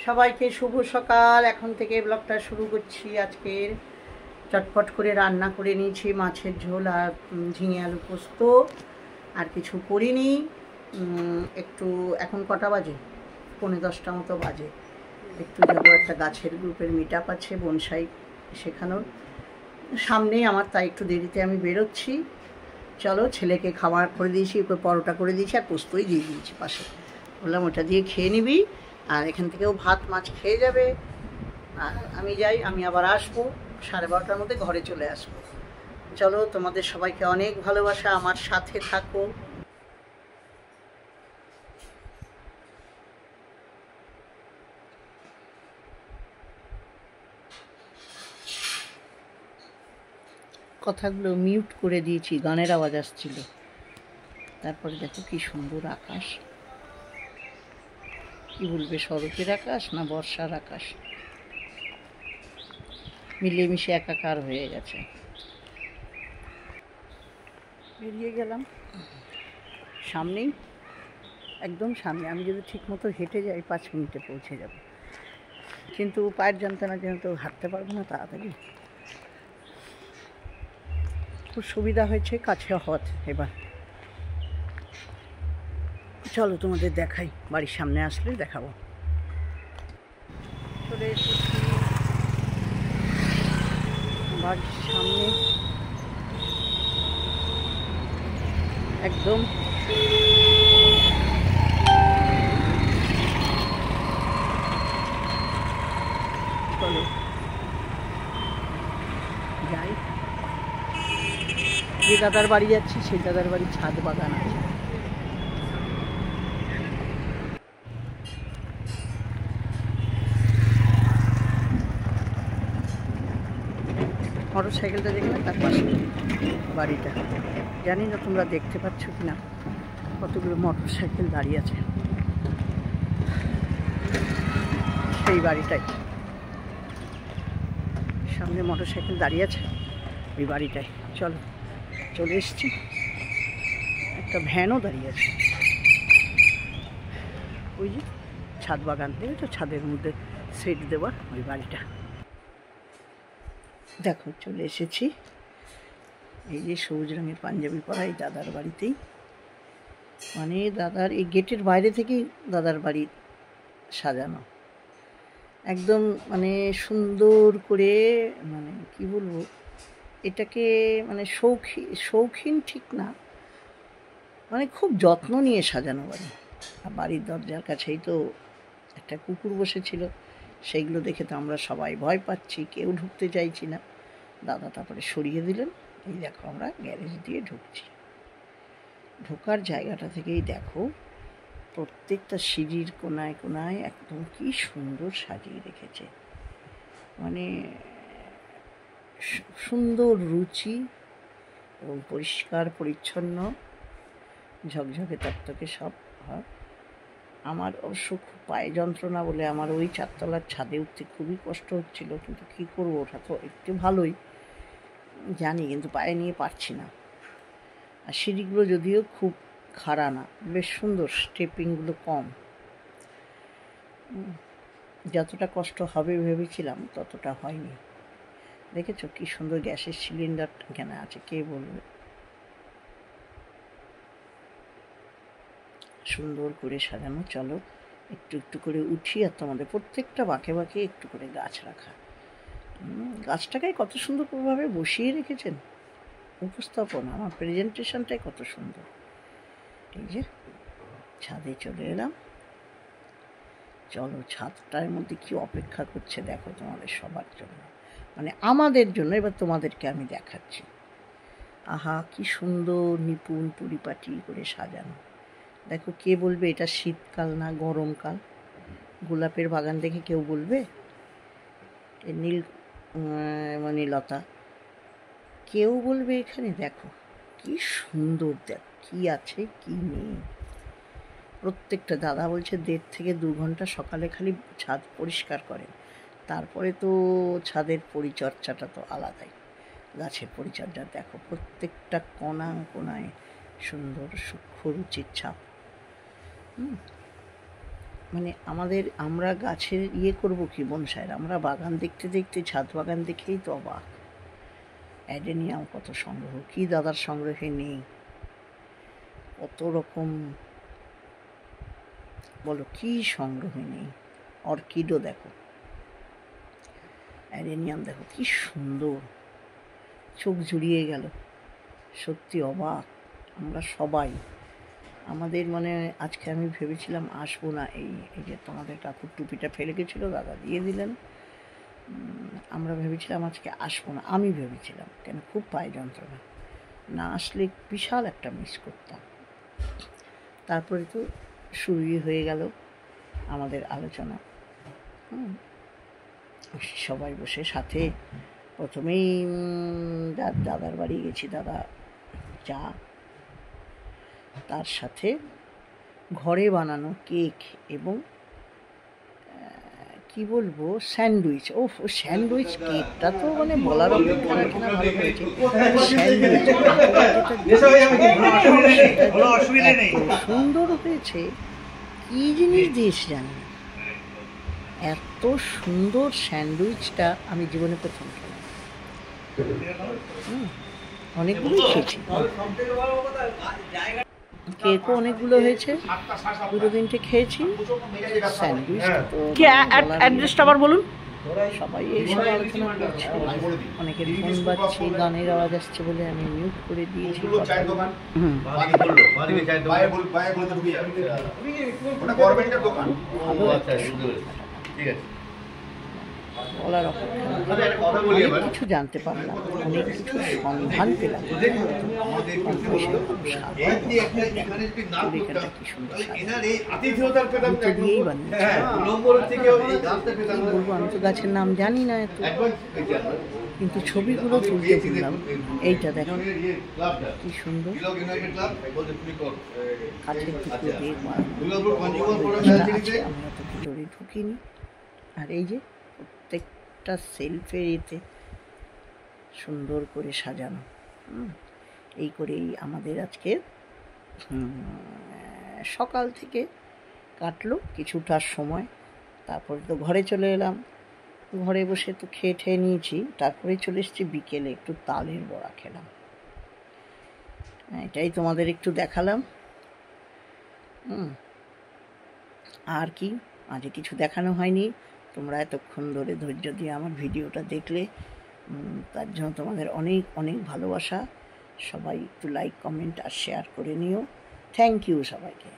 সবাইকে শুভ সকাল। এখন থেকে ব্লগটা শুরু করছি। আজকের চটপট করে রান্না করে নিয়েছি মাছের ঝোল আর ঝিঙে আলু পোস্ত, আর কিছু করিনি। একটু এখন কটা বাজে, 9:30 মতো বাজে। একটু যাবো, একটা গাছের গ্রুপের মিট আপ আছে বনসাই শেখানোর সামনেই আমার, তাই একটু দেরিতে আমি বেরোচ্ছি। চলো, ছেলেকে খাবার করে দিয়েছি, ওকে পরোটা করে দিয়েছি আর পোস্তই দিয়ে দিয়েছি পাশে। বললাম ওটা দিয়ে খেয়ে নিবি, আর এখান থেকেও ভাত মাছ খেয়ে যাবে। আর আমি যাই, আমি আবার আসবো 12:30টার মধ্যে ঘরে চলে আসবো। চলো, তোমাদের সবাইকে অনেক ভালোবাসা, আমার সাথে থাকো। কথাগুলো মিউট করে দিয়েছি, গানের আওয়াজ আসছিল। তারপরে দেখো কি সুন্দর আকাশ, কি বলবে, শরতের আকাশ না বর্ষার আকাশ, মিলেমিশে একাকার হয়ে গেছে। বেরিয়ে গেলাম, সামনেই, একদম সামনে। আমি যদি ঠিক মতো হেঁটে যাই 5 মিনিটে পৌঁছে যাব, কিন্তু পায়ের যন্ত্রণার জন্য তো হাঁটতে পারবো না তাড়াতাড়ি। খুব সুবিধা হয়েছে কাছে হওয়াতে। এবার চলো তোমাদের দেখাই, বাড়ির সামনে আসলে দেখাবো। চলে এসেছি বাড়ির সামনে, একদম চলো যাই। যে দাদার বাড়ি যাচ্ছি সেই দাদার বাড়ি ছাদ বাগান আছে। মোটর সাইকেলটা দেখলে তার পাশে বাড়িটা। জানি না তোমরা দেখতে পাচ্ছ কি না, কতগুলো মোটর সাইকেল দাঁড়িয়ে আছে। সেই বাড়িটাই, সামনে মোটর সাইকেল দাঁড়িয়ে আছে, ওই বাড়িটাই। চলো, চলে এসছি। একটা ভ্যানও দাঁড়িয়ে আছে। ওই যে ছাদ বাগান, দেখেছো, ছাদের মধ্যে সেট দেওয়া ওই বাড়িটা। দেখো চলে এসেছি, এই যে সবুজ রঙের পাঞ্জাবি পরা এই দাদার বাড়িতেই। মানে দাদার এই গেটের বাইরে থেকেই দাদার বাড়ি সাজানো, একদম মানে সুন্দর করে, মানে কি বলবো এটাকে, মানে শৌখিন ঠিক না, মানে খুব যত্ন নিয়ে সাজানো বাড়ি। আর বাড়ির দরজার কাছেই তো একটা কুকুর বসেছিল, সেইগুলো দেখে তো আমরা সবাই ভয় পাচ্ছি, কেউ ঢুকতে চাইছি না। দাদা তারপরে সরিয়ে দিলেন। এই দেখো আমরা গ্যারেজ দিয়ে ঢুকছি। ঢোকার জায়গাটা থেকেই দেখো প্রত্যেকটা সিঁড়ির কোনায় কোনায় একদম কি সুন্দর সাজিয়ে রেখেছে, মানে সুন্দর রুচি এবং পরিষ্কার পরিচ্ছন্ন, ঝকঝকে তকতকে সব হয়। আমার অবশ্য খুব পায়ে যন্ত্রণা বলে আমার ওই 4তলার ছাদে উঠতে খুবই কষ্ট হচ্ছিল, কিন্তু কী করবো, ওটা তো একটু ভালোই জানি, কিন্তু পায়ে নিয়ে পারছি না। আর সিঁড়িগুলো যদিও খুব খাড়া না, বেশ সুন্দর, স্টেপিংগুলো কম। যতটা কষ্ট হবে ভেবেছিলাম ততটা হয়নি। দেখেছো কি সুন্দর গ্যাসের সিলিন্ডার এখানে আছে, কে বলবে, সুন্দর করে সাজানো। চলো একটু একটু করে উঠি, আর তোমাদের প্রত্যেকটা বাঁকে বাঁকে একটু করে গাছ রাখা। গাছটাকে কত সুন্দরভাবে বসিয়ে রেখেছেন, উপস্থাপনা, আমার প্রেজেন্টেশনটাই কত সুন্দর। এই যে ছাদে চলে এলাম। চলো, ছাদটার মধ্যে কি অপেক্ষা করছে দেখো তোমাদের সবার জন্য, মানে আমাদের জন্য। এবার তোমাদেরকে আমি দেখাচ্ছি। আহা কি সুন্দর নিপুণ পরিপাটি করে সাজানো। দেখো, কে বলবে এটা শীতকাল না গরমকাল? গোলাপের বাগান দেখে কেউ বলবে নীল মানে লতা? কেউ বলবে এখানে দেখো কি সুন্দর, দেখো কি আছে কি নেই। প্রত্যেকটা দাদা বলছে 1.5 থেকে 2 ঘন্টা সকালে খালি ছাদ পরিষ্কার করেন, তারপরে তো ছাদের পরিচর্যাটা তো আলাদাই। গাছের পরিচর্যা দেখো, প্রত্যেকটা কোণা কোণায় সুন্দর সূক্ষ্ম রুচির ছাপ। মানে আমরা গাছের করব কি বনসাইয়ের, আমরা বাগান দেখতে দেখতে ছাদ বাগান দেখেই তো অবাক। অ্যাডেনিয়াম কত সংগ্রহ, কি দাদার সংগ্রহে নেই, কত রকম বলো, কি সংগ্রহে নেই। অর্কিডও দেখো, অ্যাডেনিয়াম দেখো কি সুন্দর, চোখ জুড়িয়ে গেল, সত্যি অবাক আমরা সবাই। আমাদের মানে আজকে আমি ভেবেছিলাম আসবো না, এই যে তোমাদের কাকুর টুপিটা ফেলে গেছিলো, দাদা দিয়ে দিলেন। আমরা ভেবেছিলাম আজকে আসবো না, আমি ভেবেছিলাম, কেন খুব পায়ে যন্ত্রণা, না আসলে বিশাল একটা মিস করতাম। তারপরে তো শুরুই হয়ে গেল আমাদের আলোচনা। সবাই বসে সাথে প্রথমেই দাদার বাড়ি গেছি, দাদা চা, তার সাথে ঘরে বানানো কেক এবং কি বলবো স্যান্ডউইচ। ও স্যান্ডউইচ কেকটা তো মানে বলার অপেক্ষা রাখে না, ভালো করেছে। সুন্দর হয়েছে, কি জিনিস দিস জানি, এত সুন্দর স্যান্ডউইচটা আমি জীবনে প্রথম খেলাম। অনেকগুলোই খেয়েছি, কেকও অনেকগুলো হয়েছে, 2-3টে খেয়েছি। স্যান্ডউইচ কি অ্যাড্রেসটা আবার বলুন। সবাই এইসব আলোচনা করছে, অনেকের ফোন বাজছে, গানের আওয়াজ আসছে বলে আমি মিউট করে দিয়েছি। বলার অপেক্ষা, কিছু জানতে পারলাম, অনেক কিছু সন্ধান পেলাম। কি সুন্দর দিয়েই বলবো, আমি তো গাছের নাম জানি না এত, কিন্তু ছবিগুলো তুলতে তুললাম। এইটা দেখো কি সুন্দর, কাঠের টুকরো দিয়ে আমরা তো ভিতরে ঢুকিনি। আর এই যে প্রত্যেকটা সেলফের এতে সুন্দর করে সাজানো। এই করেই আমাদের আজকে সকাল থেকে কাটলো কিছুটার সময়। তারপরে তো ঘরে চলে এলাম, ঘরে বসে তো খেয়ে নিয়েছি। তারপরে চলে এসেছি বিকেলে, একটু তালের বড়া খেলাম। এটাই তোমাদের একটু দেখালাম। আর কি আজকে কিছু দেখানো হয়নি। তোমরা এতক্ষণ ধরে ধৈর্য দিয়ে আমার ভিডিওটা দেখলে, তার জন্য তোমাদের অনেক অনেক ভালোবাসা। সবাই একটু লাইক, কমেন্ট আর শেয়ার করে নিও। থ্যাংক ইউ সবাইকে।